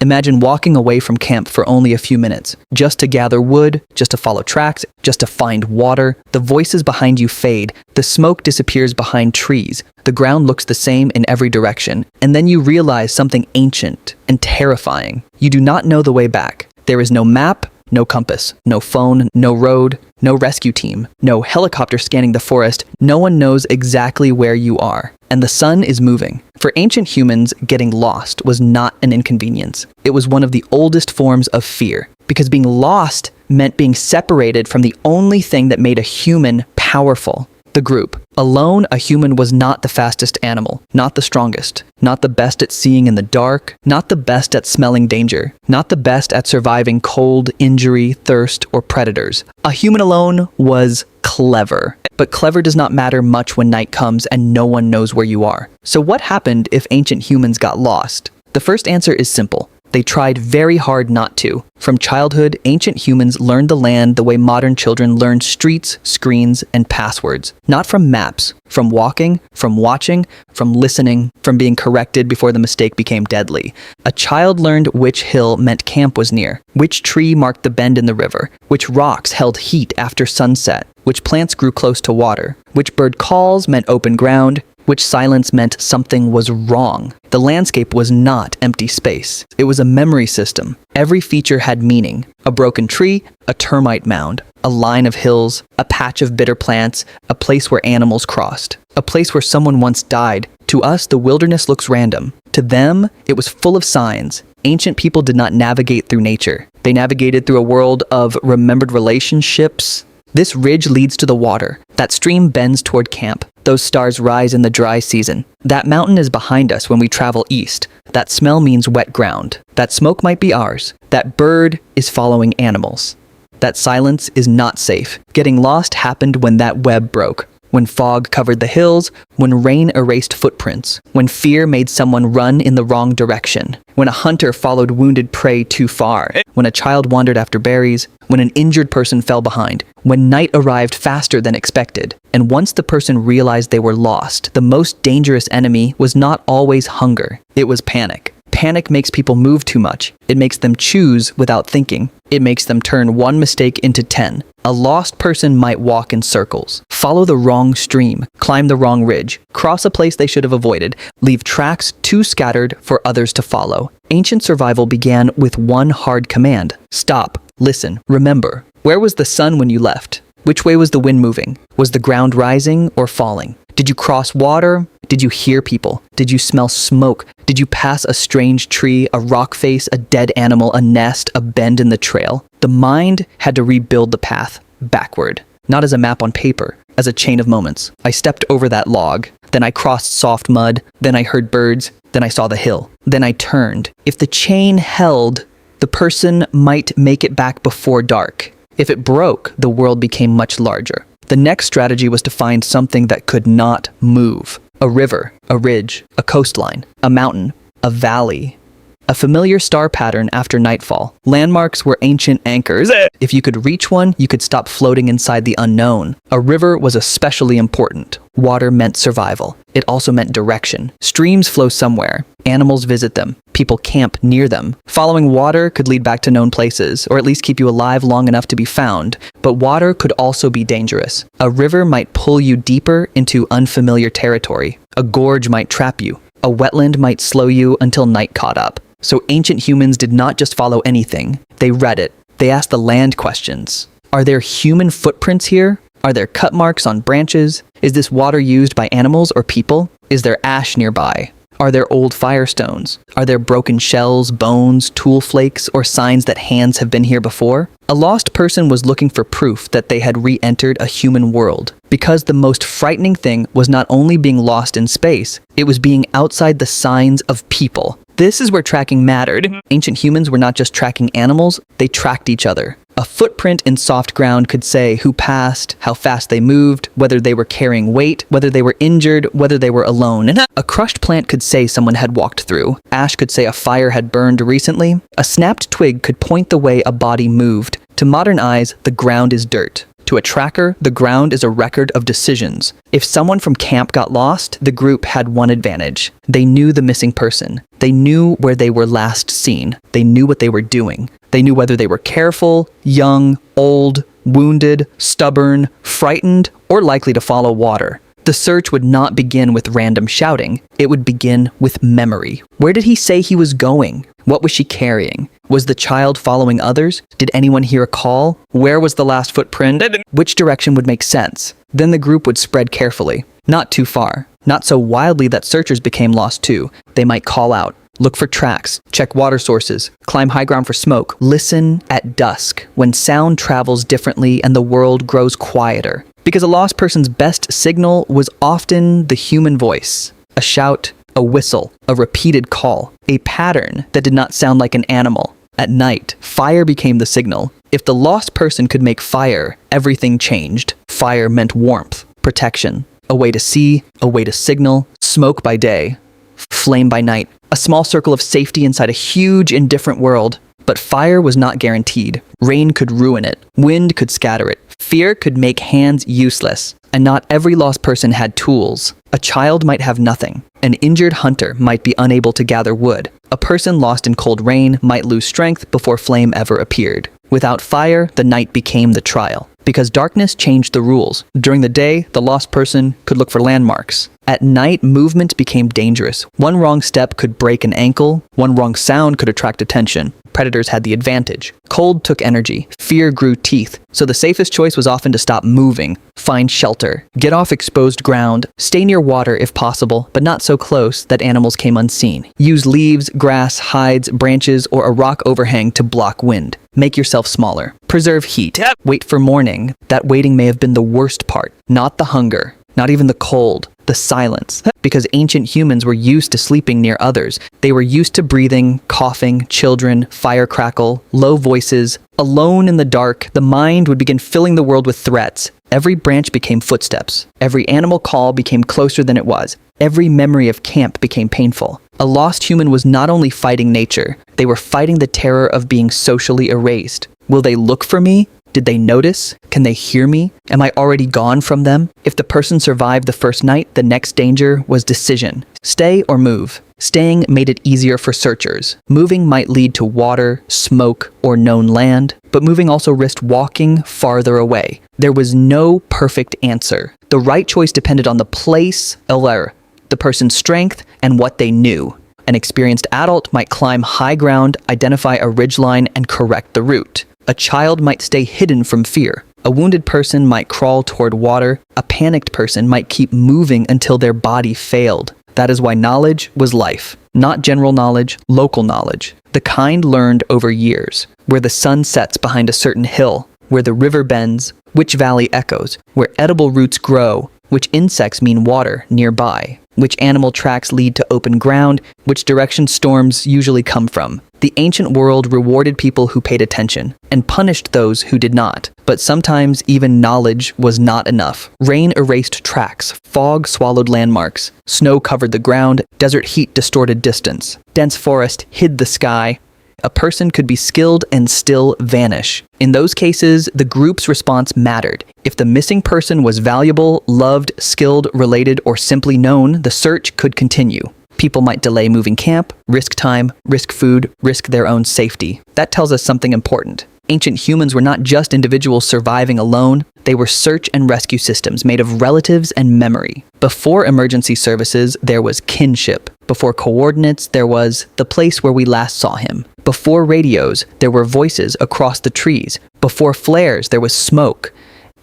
Imagine walking away from camp for only a few minutes, just to gather wood, just to follow tracks, just to find water. The voices behind you fade, the smoke disappears behind trees, the ground looks the same in every direction, and then you realize something ancient and terrifying. You do not know the way back. There is no map, no compass, no phone, no road, no rescue team, no helicopter scanning the forest. No one knows exactly where you are. And the sun is moving. For ancient humans, getting lost was not an inconvenience. It was one of the oldest forms of fear, because being lost meant being separated from the only thing that made a human powerful: the group. Alone, a human was not the fastest animal, not the strongest, not the best at seeing in the dark, not the best at smelling danger, not the best at surviving cold, injury, thirst, or predators. A human alone was clever. But clever does not matter much when night comes and no one knows where you are. So what happened if ancient humans got lost? The first answer is simple. They tried very hard not to. From childhood, ancient humans learned the land the way modern children learn streets, screens, and passwords. Not from maps, from walking, from watching, from listening, from being corrected before the mistake became deadly. A child learned which hill meant camp was near, which tree marked the bend in the river, which rocks held heat after sunset, which plants grew close to water, which bird calls meant open ground, which silence meant something was wrong. The landscape was not empty space. It was a memory system. Every feature had meaning. A broken tree, a termite mound, a line of hills, a patch of bitter plants, a place where animals crossed, a place where someone once died. To us, the wilderness looks random. To them, it was full of signs. Ancient people did not navigate through nature. They navigated through a world of remembered relationships. This ridge leads to the water. That stream bends toward camp. Those stars rise in the dry season. That mountain is behind us when we travel east. That smell means wet ground. That smoke might be ours. That bird is following animals. That silence is not safe. Getting lost happened when that web broke. When fog covered the hills, when rain erased footprints, when fear made someone run in the wrong direction, when a hunter followed wounded prey too far, when a child wandered after berries, when an injured person fell behind, when night arrived faster than expected. And once the person realized they were lost, the most dangerous enemy was not always hunger, it was panic. Panic makes people move too much. It makes them choose without thinking. It makes them turn one mistake into 10. A lost person might walk in circles, follow the wrong stream, climb the wrong ridge, cross a place they should have avoided, leave tracks too scattered for others to follow. Ancient survival began with one hard command: stop, listen, remember. Where was the sun when you left? Which way was the wind moving? Was the ground rising or falling? Did you cross water? Did you hear people? Did you smell smoke? Did you pass a strange tree, a rock face, a dead animal, a nest, a bend in the trail? The mind had to rebuild the path backward, not as a map on paper, as a chain of moments. I stepped over that log, then I crossed soft mud, then I heard birds, then I saw the hill, then I turned. If the chain held, the person might make it back before dark. If it broke, the world became much larger. The next strategy was to find something that could not move. A river, a ridge, a coastline, a mountain, a valley. A familiar star pattern after nightfall. Landmarks were ancient anchors. If you could reach one, you could stop floating inside the unknown. A river was especially important. Water meant survival. It also meant direction. Streams flow somewhere. Animals visit them. People camp near them. Following water could lead back to known places, or at least keep you alive long enough to be found. But water could also be dangerous. A river might pull you deeper into unfamiliar territory. A gorge might trap you. A wetland might slow you until night caught up. So ancient humans did not just follow anything. They read it. They asked the land questions. Are there human footprints here? Are there cut marks on branches? Is this water used by animals or people? Is there ash nearby? Are there old firestones? Are there broken shells, bones, tool flakes, or signs that hands have been here before? A lost person was looking for proof that they had re-entered a human world. Because the most frightening thing was not only being lost in space, it was being outside the signs of people. This is where tracking mattered. Ancient humans were not just tracking animals, they tracked each other. A footprint in soft ground could say who passed, how fast they moved, whether they were carrying weight, whether they were injured, whether they were alone. A crushed plant could say someone had walked through. Ash could say a fire had burned recently. A snapped twig could point the way a body moved. To modern eyes, the ground is dirt. To a tracker, the ground is a record of decisions. If someone from camp got lost, the group had one advantage. They knew the missing person. They knew where they were last seen. They knew what they were doing. They knew whether they were careful, young, old, wounded, stubborn, frightened, or likely to follow water. The search would not begin with random shouting. It would begin with memory. Where did he say he was going? What was she carrying? Was the child following others? Did anyone hear a call? Where was the last footprint? Which direction would make sense? Then the group would spread carefully. Not too far. Not so wildly that searchers became lost too. They might call out. Look for tracks, check water sources, climb high ground for smoke. Listen at dusk, when sound travels differently and the world grows quieter. Because a lost person's best signal was often the human voice. A shout, a whistle, a repeated call, a pattern that did not sound like an animal. At night, fire became the signal. If the lost person could make fire, everything changed. Fire meant warmth, protection, a way to see, a way to signal, smoke by day, flame by night. A small circle of safety inside a huge, indifferent world. But fire was not guaranteed. Rain could ruin it. Wind could scatter it. Fear could make hands useless. And not every lost person had tools. A child might have nothing. An injured hunter might be unable to gather wood. A person lost in cold rain might lose strength before flame ever appeared. Without fire, the night became the trial. Because darkness changed the rules. During the day, the lost person could look for landmarks. At night, movement became dangerous. One wrong step could break an ankle. One wrong sound could attract attention. Predators had the advantage. Cold took energy. Fear grew teeth. So the safest choice was often to stop moving. Find shelter. Get off exposed ground. Stay near water if possible, but not so close that animals came unseen. Use leaves, grass, hides, branches, or a rock overhang to block wind. Make yourself smaller. Preserve heat. Wait for morning. That waiting may have been the worst part. Not the hunger. Not even the cold. The silence. Because ancient humans were used to sleeping near others. They were used to breathing, coughing, children, fire crackle, low voices. Alone in the dark, the mind would begin filling the world with threats. Every branch became footsteps. Every animal call became closer than it was. Every memory of camp became painful. A lost human was not only fighting nature, they were fighting the terror of being socially erased. Will they look for me? Did they notice? Can they hear me? Am I already gone from them? If the person survived the first night, the next danger was decision. Stay or move. Staying made it easier for searchers. Moving might lead to water, smoke, or known land, but moving also risked walking farther away. There was no perfect answer. The right choice depended on the place, the person's strength, and what they knew. An experienced adult might climb high ground, identify a ridgeline, and correct the route. A child might stay hidden from fear. A wounded person might crawl toward water. A panicked person might keep moving until their body failed. That is why knowledge was life. Not general knowledge, local knowledge. The kind learned over years. Where the sun sets behind a certain hill. Where the river bends. Which valley echoes. Where edible roots grow. Which insects mean water nearby. Which animal tracks lead to open ground. Which direction storms usually come from. The ancient world rewarded people who paid attention, and punished those who did not. But sometimes even knowledge was not enough. Rain erased tracks, fog swallowed landmarks, snow covered the ground, desert heat distorted distance, dense forest hid the sky. A person could be skilled and still vanish. In those cases, the group's response mattered. If the missing person was valuable, loved, skilled, related, or simply known, the search could continue. People might delay moving camp, risk time, risk food, risk their own safety. That tells us something important. Ancient humans were not just individuals surviving alone. They were search and rescue systems made of relatives and memory. Before emergency services, there was kinship. Before coordinates, there was the place where we last saw him. Before radios, there were voices across the trees. Before flares, there was smoke.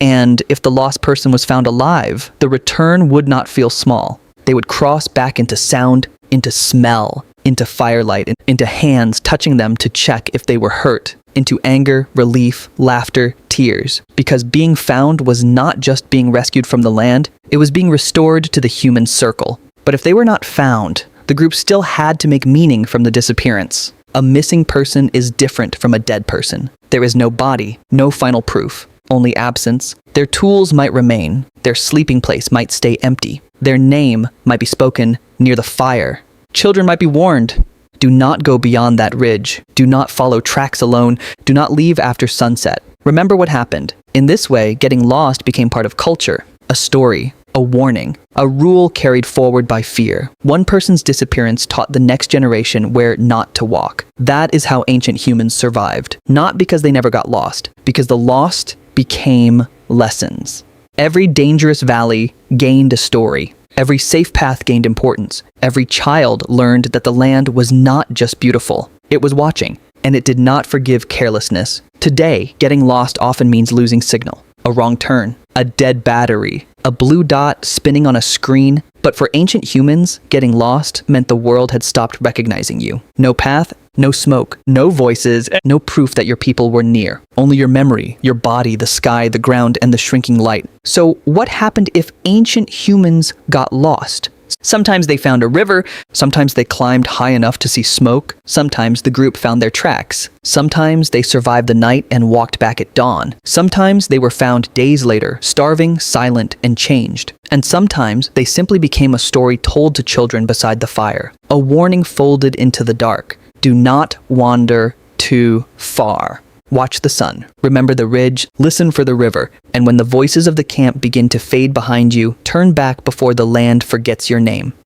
And if the lost person was found alive, the return would not feel small. They would cross back into sound, into smell, into firelight, into hands touching them to check if they were hurt, into anger, relief, laughter, tears. Because being found was not just being rescued from the land, it was being restored to the human circle. But if they were not found, the group still had to make meaning from the disappearance. A missing person is different from a dead person. There is no body, no final proof, only absence. Their tools might remain. Their sleeping place might stay empty. Their name might be spoken near the fire. Children might be warned. Do not go beyond that ridge. Do not follow tracks alone. Do not leave after sunset. Remember what happened. In this way, getting lost became part of culture, a story, a warning, a rule carried forward by fear. One person's disappearance taught the next generation where not to walk. That is how ancient humans survived. Not because they never got lost, because the lost became lessons. Every dangerous valley gained a story. Every safe path gained importance. Every child learned that the land was not just beautiful. It was watching, and it did not forgive carelessness. Today, getting lost often means losing signal, a wrong turn, a dead battery, a blue dot spinning on a screen. But for ancient humans, getting lost meant the world had stopped recognizing you. No path, no smoke, no voices, no proof that your people were near. Only your memory, your body, the sky, the ground, and the shrinking light. So what happened if ancient humans got lost? Sometimes they found a river, sometimes they climbed high enough to see smoke, sometimes the group found their tracks, sometimes they survived the night and walked back at dawn, sometimes they were found days later, starving, silent, and changed, and sometimes they simply became a story told to children beside the fire, a warning folded into the dark. Do not wander too far. Watch the sun, remember the ridge, listen for the river, and when the voices of the camp begin to fade behind you, turn back before the land forgets your name.